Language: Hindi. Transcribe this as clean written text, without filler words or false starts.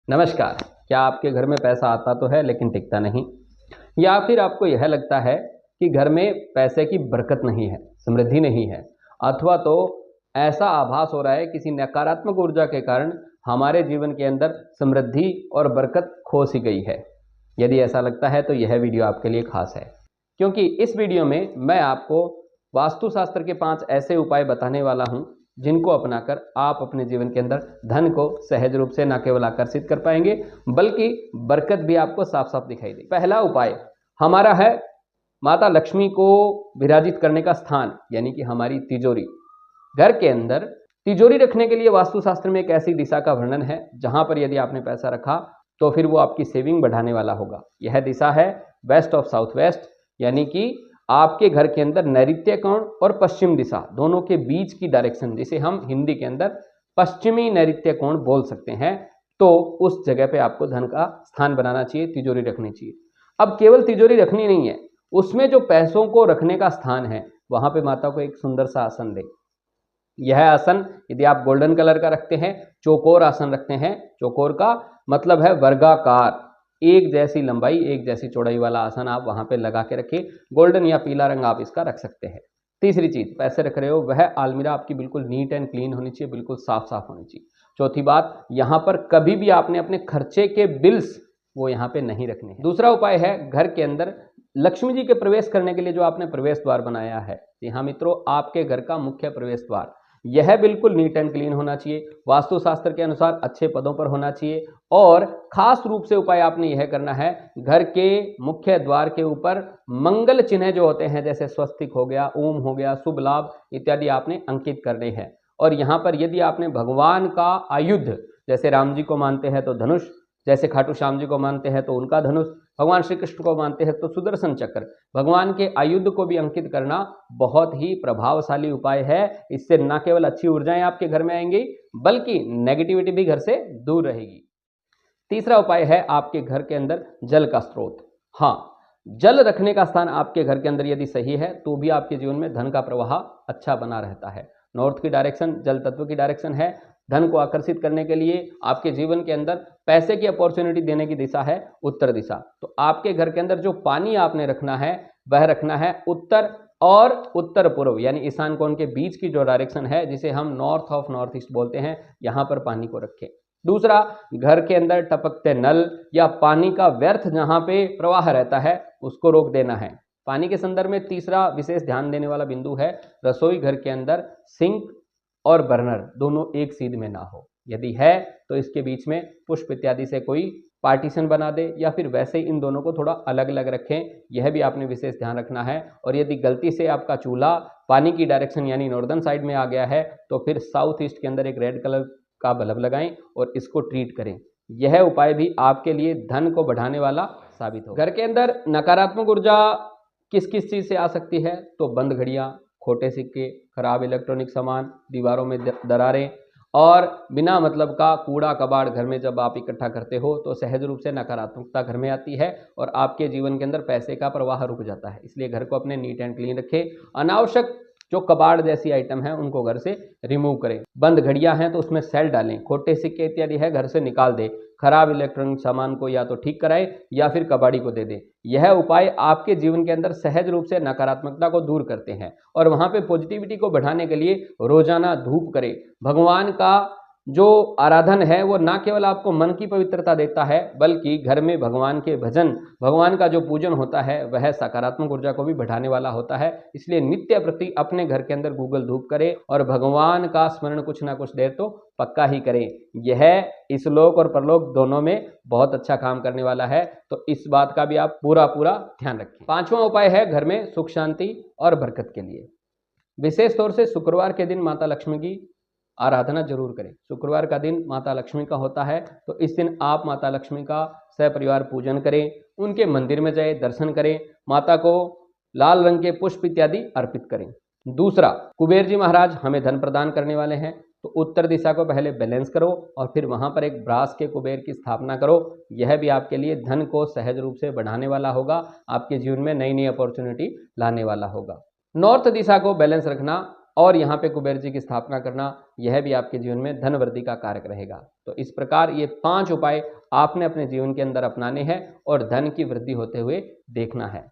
नमस्कार। क्या आपके घर में पैसा आता तो है लेकिन टिकता नहीं, या फिर आपको यह लगता है कि घर में पैसे की बरकत नहीं है, समृद्धि नहीं है, अथवा तो ऐसा आभास हो रहा है किसी नकारात्मक ऊर्जा के कारण हमारे जीवन के अंदर समृद्धि और बरकत खो सी गई है। यदि ऐसा लगता है तो यह वीडियो आपके लिए खास है, क्योंकि इस वीडियो में मैं आपको वास्तुशास्त्र के 5 ऐसे उपाय बताने वाला हूं जिनको अपनाकर आप अपने जीवन के अंदर धन को सहज रूप से न केवल आकर्षित कर पाएंगे बल्कि बरकत भी आपको साफ साफ दिखाई दे। पहला उपाय हमारा है माता लक्ष्मी को विराजित करने का स्थान, यानी कि हमारी तिजोरी। घर के अंदर तिजोरी रखने के लिए वास्तुशास्त्र में एक ऐसी दिशा का वर्णन है जहां पर यदि आपने पैसा रखा तो फिर वो आपकी सेविंग बढ़ाने वाला होगा। यह दिशा है वेस्ट ऑफ साउथ वेस्ट, यानी कि आपके घर के अंदर नैऋत्य कोण और पश्चिम दिशा दोनों के बीच की डायरेक्शन, जिसे हम हिंदी के अंदर पश्चिमी नैऋत्य कोण बोल सकते हैं, तो उस जगह पे आपको धन का स्थान बनाना चाहिए, तिजोरी रखनी चाहिए। अब केवल तिजोरी रखनी नहीं है, उसमें जो पैसों को रखने का स्थान है वहां पे माता को एक सुंदर सा आसन दे। यह आसन यदि आप गोल्डन कलर का रखते हैं, चौकोर आसन रखते हैं, चौकोर का मतलब है वर्गाकार, एक जैसी लंबाई एक जैसी चौड़ाई वाला आसन आप वहां पे लगा के रखिए। गोल्डन या पीला रंग आप इसका रख सकते हैं। तीसरी चीज, पैसे रख रहे हो वह आलमीरा आपकी बिल्कुल नीट एंड क्लीन होनी चाहिए, बिल्कुल साफ साफ होनी चाहिए। चौथी बात, यहां पर कभी भी आपने अपने खर्चे के बिल्स वो यहां पे नहीं रखने हैं। दूसरा उपाय है घर के अंदर लक्ष्मी जी के प्रवेश करने के लिए जो आपने प्रवेश द्वार बनाया है, जी हाँ मित्रों, आपके घर का मुख्य प्रवेश द्वार यह बिल्कुल नीट एंड क्लीन होना चाहिए, वास्तुशास्त्र के अनुसार अच्छे पदों पर होना चाहिए। और खास रूप से उपाय आपने यह करना है, घर के मुख्य द्वार के ऊपर मंगल चिन्ह जो होते हैं, जैसे स्वस्तिक हो गया, ओम हो गया, शुभ लाभ इत्यादि आपने अंकित करने हैं। और यहाँ पर यदि आपने भगवान का आयुध, जैसे राम जी को मानते हैं तो धनुष, जैसे खाटू श्याम जी को मानते हैं तो उनका धनुष, भगवान श्री कृष्ण को मानते हैं तो सुदर्शन चक्र, भगवान के आयुध को भी अंकित करना बहुत ही प्रभावशाली उपाय है। इससे न केवल अच्छी ऊर्जाएं आपके घर में आएंगी बल्कि नेगेटिविटी भी घर से दूर रहेगी। तीसरा उपाय है आपके घर के अंदर जल का स्रोत। हाँ, जल रखने का स्थान आपके घर के अंदर यदि सही है तो भी आपके जीवन में धन का प्रवाह अच्छा बना रहता है। नॉर्थ की डायरेक्शन जल तत्व की डायरेक्शन है। धन को आकर्षित करने के लिए आपके जीवन के अंदर पैसे की अपॉर्चुनिटी देने की दिशा है उत्तर दिशा। तो आपके घर के अंदर जो पानी आपने रखना है वह रखना है उत्तर और उत्तर पूर्व, यानी ईशान कोण के बीच की जो डायरेक्शन है, जिसे हम नॉर्थ ऑफ नॉर्थ ईस्ट बोलते हैं, यहां पर पानी को रखें। दूसरा, घर के अंदर टपकते नल या पानी का व्यर्थ जहां पे प्रवाह रहता है उसको रोक देना है। पानी के संदर्भ में तीसरा विशेष ध्यान देने वाला बिंदु है, रसोई घर के अंदर सिंक और बर्नर दोनों एक सीध में ना हो। यदि है तो इसके बीच में पुष्प इत्यादि से कोई पार्टीशन बना दे, या फिर वैसे ही इन दोनों को थोड़ा अलग अलग रखें, यह भी आपने विशेष ध्यान रखना है। और यदि गलती से आपका चूल्हा पानी की डायरेक्शन यानी नॉर्दर्न साइड में आ गया है तो फिर साउथ ईस्ट के अंदर एक रेड कलर का बल्ब लगाएं और इसको ट्रीट करें। यह उपाय भी आपके लिए धन को बढ़ाने वाला साबित होगा। घर के अंदर नकारात्मक ऊर्जा किस किस चीज से आ सकती है, तो बंद घड़ियां, खोटे सिक्के, खराब इलेक्ट्रॉनिक सामान, दीवारों में दरारें और बिना मतलब का कूड़ा कबाड़ घर में जब आप इकट्ठा करते हो तो सहज रूप से नकारात्मकता घर में आती है और आपके जीवन के अंदर पैसे का प्रवाह रुक जाता है। इसलिए घर को अपने नीट एंड क्लीन रखें। अनावश्यक जो कबाड़ जैसी आइटम है उनको घर से रिमूव करें। बंद घड़ियां हैं तो उसमें सेल डालें, खोटे सिक्के इत्यादि है घर से निकाल दें, खराब इलेक्ट्रॉनिक सामान को या तो ठीक कराएं या फिर कबाड़ी को दे दें। यह उपाय आपके जीवन के अंदर सहज रूप से नकारात्मकता को दूर करते हैं और वहां पे पॉजिटिविटी को बढ़ाने के लिए रोजाना धूप करें। भगवान का जो आराधन है वो ना केवल आपको मन की पवित्रता देता है बल्कि घर में भगवान के भजन, भगवान का जो पूजन होता है वह सकारात्मक ऊर्जा को भी बढ़ाने वाला होता है। इसलिए नित्य प्रति अपने घर के अंदर गूगल धूप करें और भगवान का स्मरण कुछ ना कुछ देर तो पक्का ही करें। यह इस लोक और परलोक दोनों में बहुत अच्छा काम करने वाला है, तो इस बात का भी आप पूरा ध्यान रखें। पांचवा उपाय है घर में सुख शांति और बरकत के लिए। विशेष तौर से शुक्रवार के दिन माता लक्ष्मी की आराधना जरूर करें। शुक्रवार का दिन माता लक्ष्मी का होता है तो इस दिन आप माता लक्ष्मी का सपरिवार पूजन करें, उनके मंदिर में जाए, दर्शन करें, माता को लाल रंग के पुष्प इत्यादि अर्पित करें। दूसरा, कुबेर जी महाराज हमें धन प्रदान करने वाले हैं तो उत्तर दिशा को पहले बैलेंस करो और फिर वहां पर एक ब्रास के कुबेर की स्थापना करो। यह भी आपके लिए धन को सहज रूप से बढ़ाने वाला होगा, आपके जीवन में नई नई अपॉर्चुनिटी लाने वाला होगा। नॉर्थ दिशा को बैलेंस रखना और यहाँ पे कुबेर जी की स्थापना करना, यह भी आपके जीवन में धन वृद्धि का कारक रहेगा। तो इस प्रकार ये 5 उपाय आपने अपने जीवन के अंदर अपनाने हैं और धन की वृद्धि होते हुए देखना है।